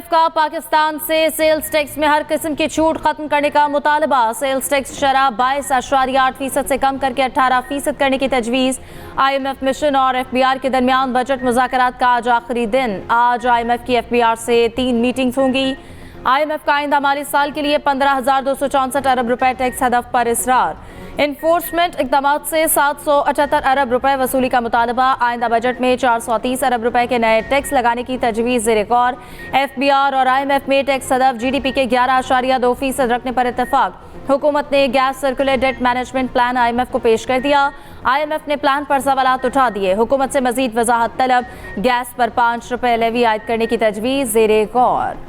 IMF का पाकिस्तान से sales tax में हर किस्म की छूट खत्म करने का मुतालबा। सेल्स टैक्स शरह 22.8% से कम करके 18% करने की तजवीज़। IMF मिशन और FBR के दरमियान बजट मुज़ाकरात का आज आखिरी दिन। आज IMF की FBR से 3 मीटिंग्स होंगी। IMF का आइंदा माली साल के लिए 15,264 अरब रुपए टैक्स हदफ पर इसरार। इन्फोर्समेंट इकदाम से 778 अरब रुपए वसूली का मुतालबा। आइंदा बजट में 430 अरब रुपए के नए टैक्स लगाने की तजवीज़ ज़ेर गौर। FBR और IMF में टैक्स हदफ GDP के 11.2% रखने पर इत्तफाक। हुकूमत ने gas circular debt management plan IMF को पेश कर दिया। IMF ने प्लान पर सवालात उठा दिए। हुकूमत से मजीद वजाहत तलब। गैस पर 5 रुपए लेवी आयद करने की तजवीज़ ज़ेर गौर।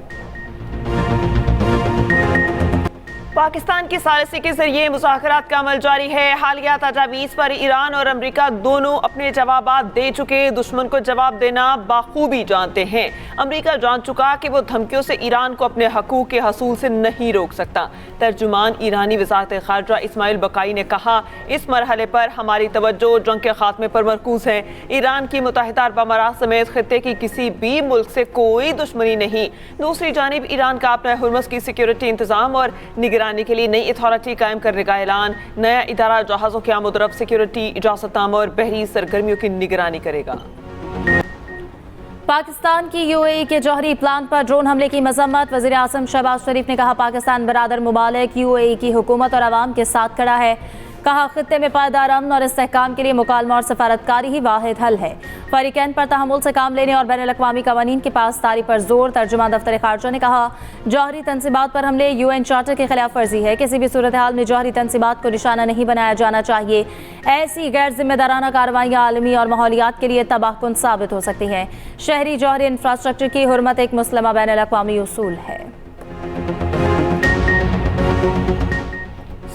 पाकिस्तान की सालिसी के जरिए मुज़ाकरात का अमल जारी है। हालिया तजावीज़ पर ईरान और अमरीका दोनों अपने जवाब दे चुके। दुश्मन को जवाब देना बाखूबी जानते हैं। अमरीका जान चुका कि वो धमकियों से ईरान को अपने हकूक़ के हसूल से नहीं रोक सकता। तर्जुमान ईरानी वज़ारत ख़ारजा इस्माइल बकाई ने कहा, इस मरहले पर हमारी तवज्जो जंग के खात्मे पर मरकूज़ है। ईरान की मुत्तहिदा अरब अमारात समेत खित्ते की किसी भी मुल्क से कोई दुश्मनी नहीं। दूसरी जानिब ईरान का अपना हुर्मुज़ की सिक्योरिटी इंतजाम और निगरानी के लिए नई अथॉरिटी कायम करने का ऐलान। नया इदारा जहाज़ों के आमद-ओ-रफ्त, सिक्योरिटी, इजाज़तनामा और बहरी सरगर्मियों की निगरानी करेगा। पाकिस्तान की UAE के जौहरी प्लान पर ड्रोन हमले की मजम्मत। वज़ीर आज़म शहबाज शरीफ ने कहा, पाकिस्तान बरादर मुमालिक UAE की हुकूमत और आवाम के साथ खड़ा है। कहा, खित्ते में पायदार अमन और इस्तेहकाम के लिए मुकालमा और सफारतकारी ही वाहिद हल है। फरीकैन पर तहम्मुल से काम लेने और बैनुल अक़वामी क़वानीन की पासदारी पर जोर। तर्जुमान दफ्तर ख़ारजा ने कहा, जौहरी तंसीबात पर हमले UN चार्टर के खिलाफ वर्जी है। किसी भी सूरत हाल में जौहरी तंसीबात को निशाना नहीं बनाया जाना चाहिए। ऐसी गैर जिम्मेदाराना कार्रवाइयाँ आलमी और माहौलियात के लिए तबाहकुन साबित हो सकती हैं। शहरी जौहरी इंफ्रास्ट्रक्चर की हुर्मत एक मुस्लिमा बैनुल अक़वामी उसूल है।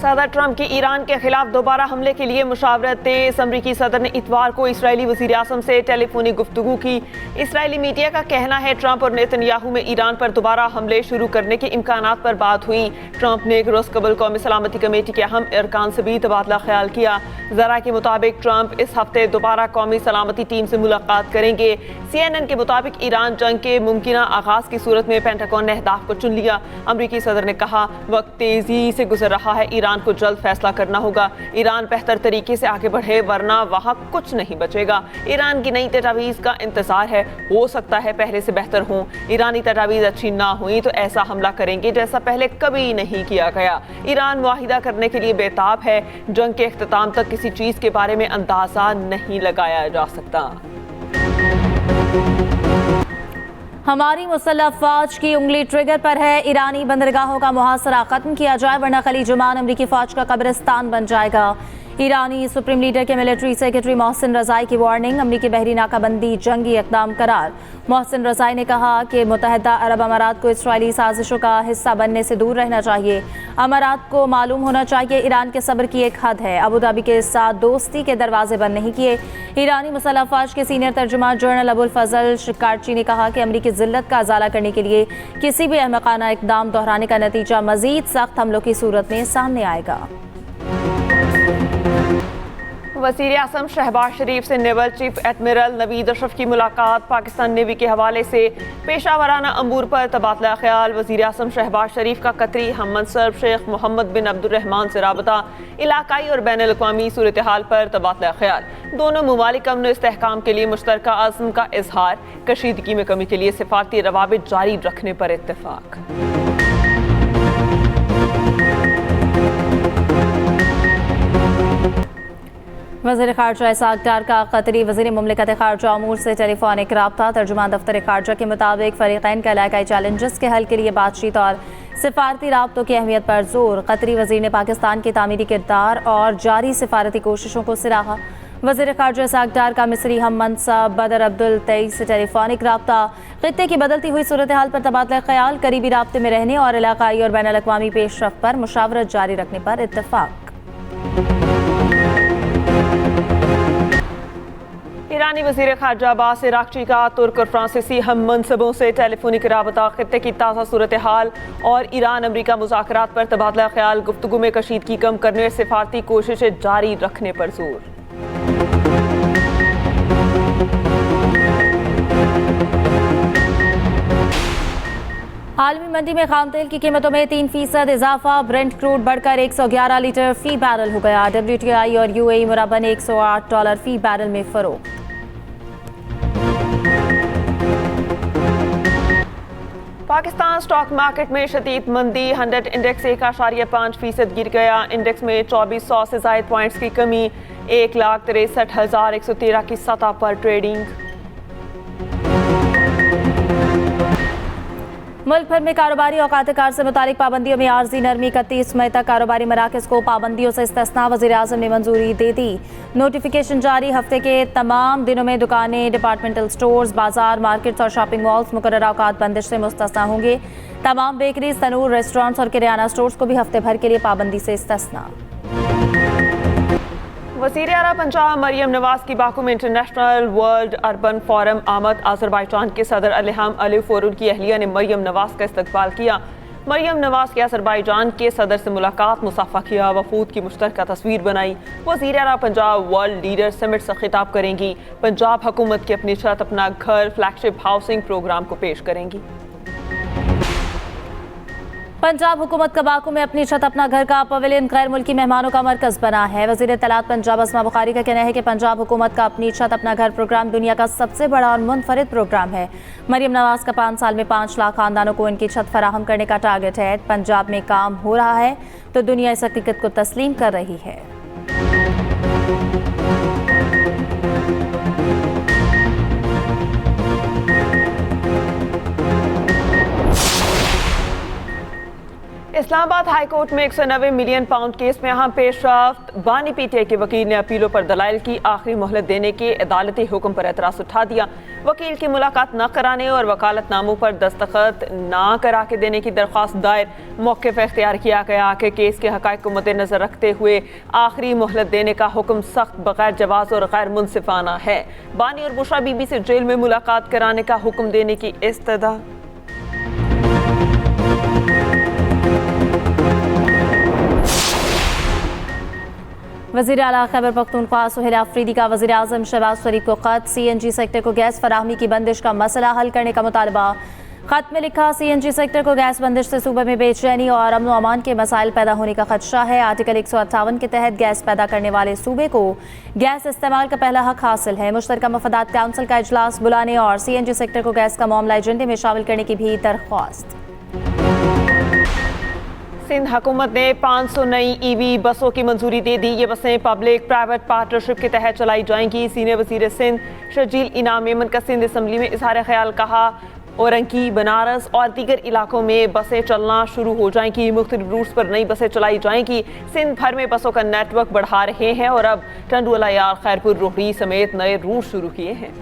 सदर ट्रंप की ईरान के खिलाफ दोबारा हमले के लिए मुशावरत तेज। अमरीकी सदर ने इतवार को इसराइली वज़ीर आज़म से टेलीफोनिक गुफ्तगू की। इसराइली मीडिया का कहना है, ट्रंप और नेतन्याहू में ईरान पर दोबारा हमले शुरू करने के इम्कानात पर बात हुई। ट्रंप ने रोज़ कबल कौमी सलामती कमेटी के अहम अरकान से भी तबादला ख्याल किया। ज़रा के मुताबिक ट्रंप इस हफ्ते दोबारा कौमी सलामती टीम से मुलाकात करेंगे। CNN के मुताबिक ईरान जंग के मुमकिना आगाज की सूरत में पेंटागन ने अहदाफ को चुन लिया। अमरीकी सदर ने कहा, वक्त तेजी से गुजर रहा है, ईरान को जल्द फैसला करना होगा। ईरान बेहतर तरीके से आगे बढ़े, वरना वहां कुछ नहीं बचेगा। ईरान की नई तजावीज़ का इंतजार है, हो सकता है पहले से बेहतर हो। ईरानी तजावीज़ अच्छी ना हुई तो ऐसा हमला करेंगे जैसा पहले कभी नहीं किया गया। ईरान मुआहिदा करने के लिए बेताब है। जंग के इख्तिताम तक किसी चीज के बारे में अंदाजा नहीं लगाया जा सकता। हमारी मुसल्लह फौज की उंगली ट्रिगर पर है। ईरानी बंदरगाहों का मुहासरा खत्म किया जाए, वरना खलीज ओमान अमरीकी फौज का कब्रिस्तान बन जाएगा। ईरानी सुप्रीम लीडर के मिलिट्री सेक्रेटरी मोहसिन रज़ाई की वार्निंग। अमरीकी बहरी नाकाबंदी जंगी इक़दाम करार। मोहसिन रज़ाई ने कहा कि मुत्तहिदा अरब अमारात को इसराइली साजिशों का हिस्सा बनने से दूर रहना चाहिए। अमारात को मालूम होना चाहिए, ईरान के सब्र की एक हद है। अबू धाबी के साथ दोस्ती के दरवाजे बंद नहीं किए। ईरानी मुसल्लह फौज के सीनियर तर्जुमान जनरल अबुल फजल शिकारची ने कहा कि अमरीकी जिल्लत का अजाला करने के लिए किसी भी अहमकाना इक़दाम दोहराने का नतीजा मजीद सख्त हमलों की सूरत में सामने आएगा। वज़ीर आज़म शहबाज शरीफ से naval chief admiral Naveed Ashraf की मुलाकात। पाकिस्तान नेवी के हवाले से पेशावराना अमूर पर तबादला ख्याल। वज़ीर आज़म शहबाज शरीफ का कतरी हम मनसब शेख मोहम्मद बिन अब्दुर्रहमान से राबता। इलाकाई और बैनुल अक़वामी सूरत हाल पर तबादला ख्याल। दोनों ममालिक अमन और इस्तेहकाम के लिए मुश्तरका अज़्म का इजहार। कशीदगी में कमी के लिए सिफारती रवाबित जारी रखने पर इत्तेफाक। वज़ीर ख़ारजा इसाक डार का कतरी वज़ीर मुमलिकत ख़ारजा अमूर से टेलीफोनिक रब्ता। तर्जुमान दफ्तर ख़ारजा के मुताबिक फ़रीक़ैन का इलाकाई चैलेंजेस के हल के लिए बातचीत और सिफारती राब्तों की अहमियत पर जोर। कतरी वज़ीर ने पाकिस्तान के तामीरी किरदार और जारी सिफारती कोशिशों को सराहा। वज़ीर ख़ारजा इसाक डार का मिस्री हम मनसब बदर अब्दुल तेईस से टेलीफोनिक रब्ता। ख़ित्ते की बदलती हुई सूरत हाल पर तबादला ख्याल। करीबी राब्ते में रहने और इलाकाई और बैनुल अक़वामी पेशरफ़्त पर मुशावरत जारी रखने पर इत्तेफाक। ईरानी वज़ीर ख़ारजा अब्बास इराक़ची का तुर्क और फ्रांसीसी हम मनसबों से टेलीफोनिक राबता। खित्ते की ताज़ा सूरत हाल और ईरान अमरीका मुज़ाकरात पर तबादला ख्याल। गुफ्तगू में कशीदगी कम करने और सिफारती कोशिशें जारी रखने पर जोर। आलमी मंडी में खाम तेल की कीमतों में 3% इजाफा। ब्रेंट क्रूड बढ़कर 111 लीटर फी बैरल हो गया। WTI और UAE मुरब्बन $108 फी बैरल में फरोख्त। पाकिस्तान स्टॉक मार्केट में शदीद मंदी। 100 इंडेक्स 1.5% गिर गया। इंडेक्स में 2400 से ज़ायद पॉइंट्स की कमी। 1,63,113 की सतह पर ट्रेडिंग। मुल्क भर में कारोबारी औकात कार से मुतालिक पाबंदियों में आर्जी नरमी। 31 मई तक कारोबारी मराकज़ को पाबंदियों से इस्तिस्ना। वज़ीर-ए-आज़म ने मंजूरी दे दी। नोटिफिकेशन जारी। हफ्ते के तमाम दिनों में दुकानें, डिपार्टमेंटल स्टोर्स, बाजार, मार्केट्स और शॉपिंग मॉल्स मुकर्रर औकात बंदिश से मुस्तिस्ना होंगे। तमाम बेकरीज, तनूर, रेस्टोरेंट्स और किराना स्टोर्स को भी हफ्ते भर के लिए पाबंदी से इस्तिस्ना। वज़ीर आला पंजाब मरियम नवाज की बाकू में इंटरनेशनल वर्ल्ड अर्बन फोरम आमद। अज़रबैजान के सदर इल्हाम अलीव और उनकी अहलिया ने मरियम नवाज का इस्तकबाल किया। मरियम नवाज के अज़रबैजान के सदर से मुलाकात, मुसाफा किया, वफूद की मुश्तरका तस्वीर बनाई। वज़ीर आला पंजाब वर्ल्ड लीडर समिट से खिताब करेंगी। पंजाब हुकूमत की अपनी छत अपना घर फ्लैगशिप हाउसिंग प्रोग्राम को पेश करेंगी। पंजाब हुकूमत का बाकू में अपनी छत अपना घर का पवेलियन गैर मुल्की मेहमानों का मरकज बना है। वज़ीर इत्तलात पंजाब अस्मा बुखारी का कहना है कि पंजाब हुकूमत का अपनी छत अपना घर प्रोग्राम दुनिया का सबसे बड़ा और मुनफरिद प्रोग्राम है। मरियम नवाज का 5 साल में 5 लाख खानदानों को इनकी छत फराहम करने का टारगेट है। पंजाब में काम हो रहा है तो दुनिया इस हकीकत को तस्लीम कर रही है। इस्लामाबाद हाई कोर्ट में 190 मिलियन पाउंड केस में अहम पेशरफ्त। बानी पीटीआई के वकील ने अपीलों पर दलाइल की आखिरी मोहलत देने के अदालती हुक्म पर एतराज़ उठा दिया। वकील की मुलाकात न कराने और वकालतनामों पर दस्तखत न करा के देने की दरख्वास्त दायर। मौक़िफ़ इख्तियार किया गया कि केस के हक़ाइक़ को मद्देनज़र रखते हुए आखिरी मोहलत देने का हुक्म सख्त, बगैर जवाज़ और गैर मुनसिफाना है। बानी और बुशरा बीबी से जेल में मुलाकात कराने का हुक्म देने की इस्तदा। वज़ीर आला खैबर पख्तूनख्वा सुहेल आफरीदी का वज़ीर आज़म शहबाज शरीफ को ख़त। CNG सेक्टर को गैस फराहमी की बंदिश का मसला हल करने का मुतालबा। ख़त में लिखा, CNG सेक्टर को गैस बंदिश से सूबे में बेचैनी और अमन व अमान के मसाइल पैदा होने का खदशा है। आर्टिकल 158 के तहत गैस पैदा करने वाले सूबे को गैस इस्तेमाल का पहला हक हासिल है। मुश्तरका मफादात काउंसिल का इजलास बुलाने और CNG सेक्टर को गैस का मामला एजेंडे में शामिल करने की भी दरख्वास्त। सिंध हुकूमत ने 500 नई EV बसों की मंजूरी दे दी। ये बसें पब्लिक प्राइवेट पार्टनरशिप के तहत चलाई जाएंगी। सीनियर वज़ीर सिंध शर्जील इनाम मेमन का सिंध असम्बली में इजहार ख्याल। कहा, औरंगी, बनारस और दीगर इलाकों में बसें चलना शुरू हो जाएंगी। मुख्तलिफ रूट्स पर नई बसें चलाई जाएंगी। सिंध भर में बसों का नेटवर्क बढ़ा रहे हैं और अब टंडू अलायार, खैरपुर, रोहरी समेत नए रूट शुरू किए हैं।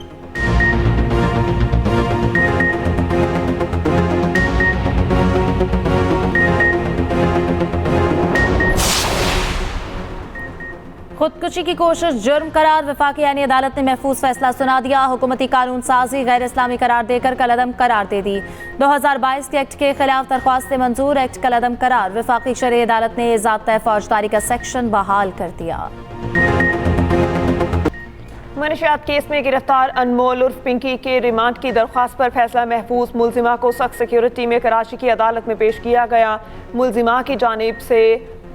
खुदकुशी की कोशिश जुर्म करार। वफाकी यानी अदालत ने महफूज फैसला सुना दिया। हुकूमती कानून साजी गैर इस्लामी करार देकर कलअदम करार दे दी। 2022 के एक्ट के खिलाफ दरख्वास्तें मंजूर। एक्ट कलअदम करार। वफाकी शरई अदालत ने ज़ाब्ता फौजदारी का सेक्शन बहाल कर दिया। मनशियात केस में गिरफ्तार अनमोल उर्फ पिंकी के रिमांड की दरख्वास्त पर फैसला महफूज। मुलजिमा को सख्त सिक्योरिटी में कराची की अदालत में पेश किया गया। मुलजिमा की जानिब से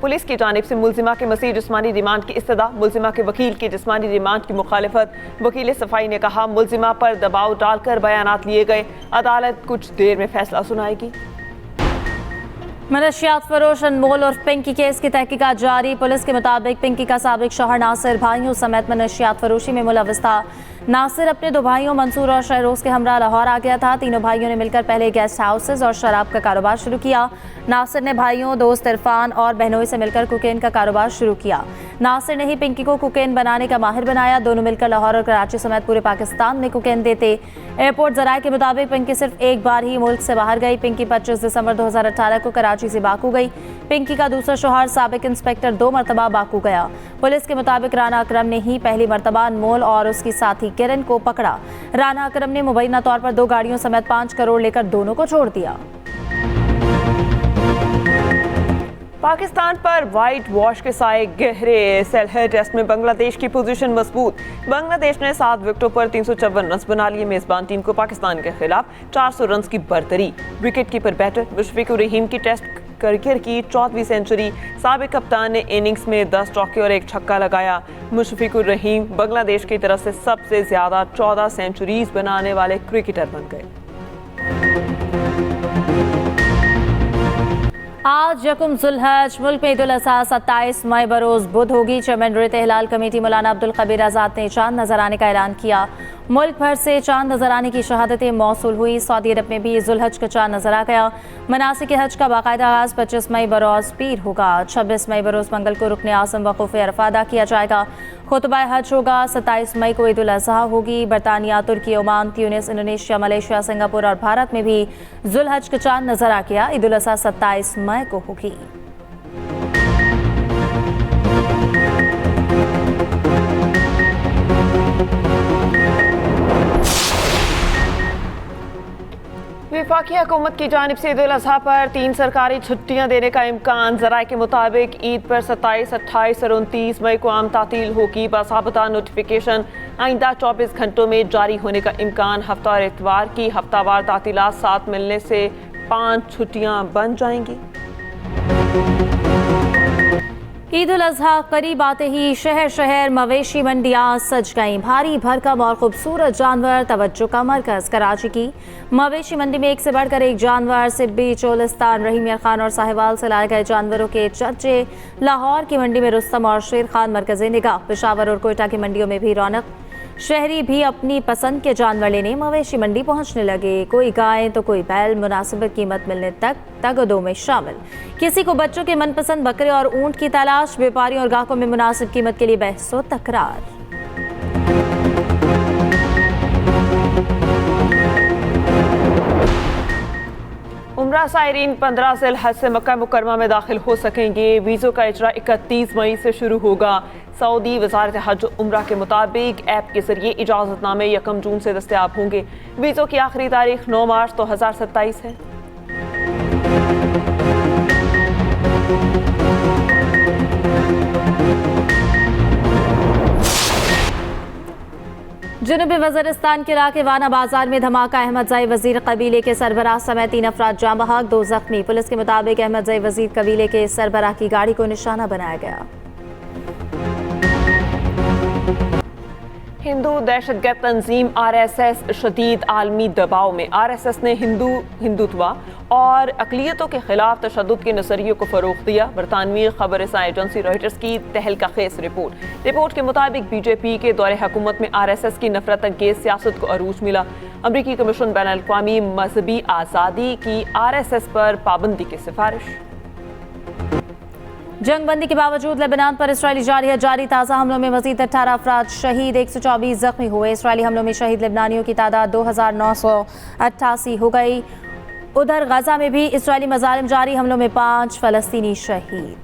पुलिस की जानिब से मुलजिमा के मज़ीद जिस्मानी रिमांड की इस्तदा। मुलजिमा के वकील की जिस्मानी रिमांड की मुखालिफत। वकील सफाई ने कहा, मुलजिमा पर दबाव डालकर बयानात लिए गए। अदालत कुछ देर में फैसला सुनाएगी। मनशियात फरोश अनमोल और पिंकी केस की तहकीकात जारी। पुलिस के मुताबिक पिंकी का साबिक शौहर नासिर भाइयों समेत मनशियात फरोशी में मुलव्वस था। नासिर अपने 2 भाइयों मंसूर और शहरोज के हमरा लाहौर आ गया था। तीनों भाइयों ने मिलकर पहले गेस्ट हाउसेज और शराब का कारोबार शुरू किया। नासिर ने भाइयों, दोस्त इरफान और बहनोई से मिलकर कोकेन का कारोबार शुरू किया। नासिर ने ही पिंकी को कोकेन बनाने का माहिर बनाया। दोनों मिलकर लाहौर और कराची समेत पूरे पाकिस्तान में कोकेन देते। एयरपोर्ट जराये के मुताबिक पिंकी सिर्फ एक बार ही मुल्क से बाहर गई। पिंकी 25 दिसंबर 2018 को कराची से बाकू गई। पिंकी का दूसरा शौहर साबिक इंस्पेक्टर 2 मरतबा बाकू गया। पुलिस के मुताबिक राना अकरम ने ही पहली मरतबा अनमोल और उसकी साथी किरण को पकड़ा। राना अकरम ने मुबैना तौर पर 2 गाड़ियों समेत 5 करोड़ लेकर दोनों को छोड़ दिया। पाकिस्तान पर वाइट वॉश के साए गहरे। सेलहर टेस्ट में बांग्लादेश की पोजीशन मजबूत। बांग्लादेश ने 7 विकेटों पर 354 रन बना लिए। मेजबान टीम को पाकिस्तान के खिलाफ 400 रन की बरतरी। Wicket keeper batter Mushfiqur Rahim की टेस्ट करियर की 14वीं सेंचुरी। साबिक कप्तान ने इनिंग्स में 10 चौके और 1 छक्का लगाया। मुशफिकुर रहीम बांग्लादेश की तरफ से सबसे ज्यादा 14 सेंचुरीज बनाने वाले क्रिकेटर बन गए। आज यकुम जुल्हज मुल्क में ईद उल अज़हा 27 मई बरोज बुध होगी। चेयरमैन इत्तेहाल कमेटी मौलाना अब्दुल कबीर आज़ाद ने चांद नजर आने का ऐलान किया। मुल्क भर से चांद नजर आने की शहादतें मौसूल हुई। सऊदी अरब में भी जुल्हज का चांद नजर आ गया। मनासिक हज का बाकायदा आगाज 25 मई बरोज पीर होगा। 26 मई बरोज मंगल को रुकने आज़म वक़ूफ़ अरफ़ा अदा किया जाएगा। खुतबा हज होगा। 27 मई को ईद उल अज़हा होगी। बरतानिया, तुर्की, Oman, Tunis, Indonesia, Malaysia, Singapore और भारत में भी जुल्हज का चांद नजर आ गया। ईद उल अज़हा 27 मई को होगी। वफाकी हुकूमत की जानिब से ईद उल अज़हा पर 3 सरकारी छुट्टियां देने का इम्कान। ज़राए के मुताबिक ईद पर 27, 28 और 29 मई को आम तातील होगी। बासाबता नोटिफिकेशन आइंदा 24 घंटों में जारी होने का इम्कान। हफ्ता और इतवार की हफ्तावार तातीलात साथ मिलने से 5 छुट्टियां बन जाएंगी। ईद उल अज़हा करीब आते ही शहर शहर मवेशी मंडियां सज गईं। भारी भरकम और खूबसूरत जानवर तवज्जो का मरकज। कराची की मवेशी मंडी में एक से बढ़कर एक जानवर। सिब्बी, चोलिस्तान, रहीम यार खान और साहिवाल से लाए गए जानवरों के चर्चे। लाहौर की मंडी में रुस्तम और शेर खान मरकज़े निगाह। पेशावर और कोयटा की मंडियों में भी रौनक। शहरी भी अपनी पसंद के जानवर लेने मवेशी मंडी पहुंचने लगे। कोई गाय तो कोई बैल। मुनासिब कीमत मिलने तक तगदों में शामिल। किसी को बच्चों के मनपसंद बकरे और ऊंट की तलाश। व्यापारियों और ग्राहकों में मुनासिब कीमत के लिए बहस व तकरार। उम्रा सायरीन 15 ज़िलहज से मक्का मुकरमा में दाखिल हो सकेंगे। वीज़ों का इजरा 31 मई से शुरू होगा। सऊदी वज़ारत हज उम्रा के मुताबिक ऐप के जरिए इजाज़तनामे 1 जून से दस्तयाब होंगे। वीज़ों की आखिरी तारीख 9 मार्च 2027 है। जनूबी वज़ीरिस्तान के इलाके वाना बाजार में धमाका। अहमदजाई वजीर कबीले के सरबराह समेत 3 अफराद जाँ बहक, 2 जख्मी। पुलिस के मुताबिक अहमदजाई वजीर कबीले के सरबराह की गाड़ी को निशाना बनाया गया। हिंदू दहशतगर्द तंजीम RSS शदीद आलमी दबाव में। RSS ने हिंदुत्व और अकलियतों के खिलाफ तशद्दुद के नजरियों को फरोग दिया। बरतानवी खबर रसां एजेंसी रॉयटर्स की तहलका-खेज रिपोर्ट के मुताबिक BJP के दौरे हुकूमत में RSS की नफरत अंगेज सियासत को अरूज मिला। अमरीकी कमीशन बैन अल-अक़वामी मजहबी आज़ादी की RSS पर पाबंदी की सिफारिश। जंगबंदी के बावजूद लेबनान पर इसराइली जारी ताज़ा हमलों में मजीद 18 अफराद शहीद, 124 जख्मी हुए। इसराइली हमलों में शहीद लेबनानियों की तादाद 2988 हो गई। उधर गजा में भी इसराइली मजालिम जारी हमलों में 5 फलस्तीनी शहीद।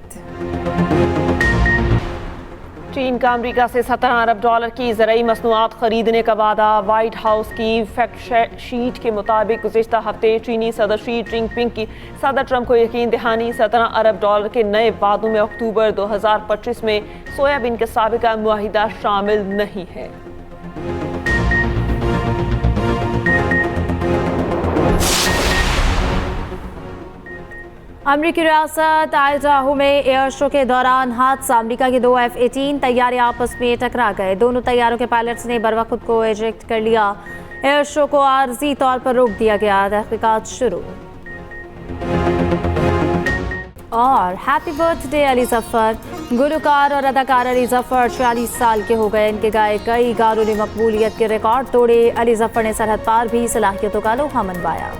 चीन का अमेरिका से $17 अरब की ज़रई मसनूआत खरीदने का वादा। व्हाइट हाउस की फैक्ट शीट के मुताबिक गुज़िश्ता हफ्ते चीनी सदर शी जिनपिंग की सदर ट्रंप को यकीन दहानी। $17 अरब के नए वादों में अक्टूबर 2025 में सोयाबीन के साबिका मुआहिदा शामिल नहीं है। अमरीकी रियासत आइडाहो में एयर शो के दौरान हादसा। अमरीका के 2 F-18 तैयारे आपस में टकरा गए। दोनों तैयारों के पायलट्स ने बरवक्त खुद को एजेक्ट कर लिया। एयर शो को आर्जी तौर पर रोक दिया गया। तहकीकात शुरू। और हैप्पी बर्थडे अली जफर। गुलकार और अदाकार अली जफर 46 साल के हो गए। इनके गाए कई गानों ने मकबूलियत के रिकॉर्ड तोड़े। अली जफर ने सरहद पार भी सलाहियतों का लोहा मनवाया।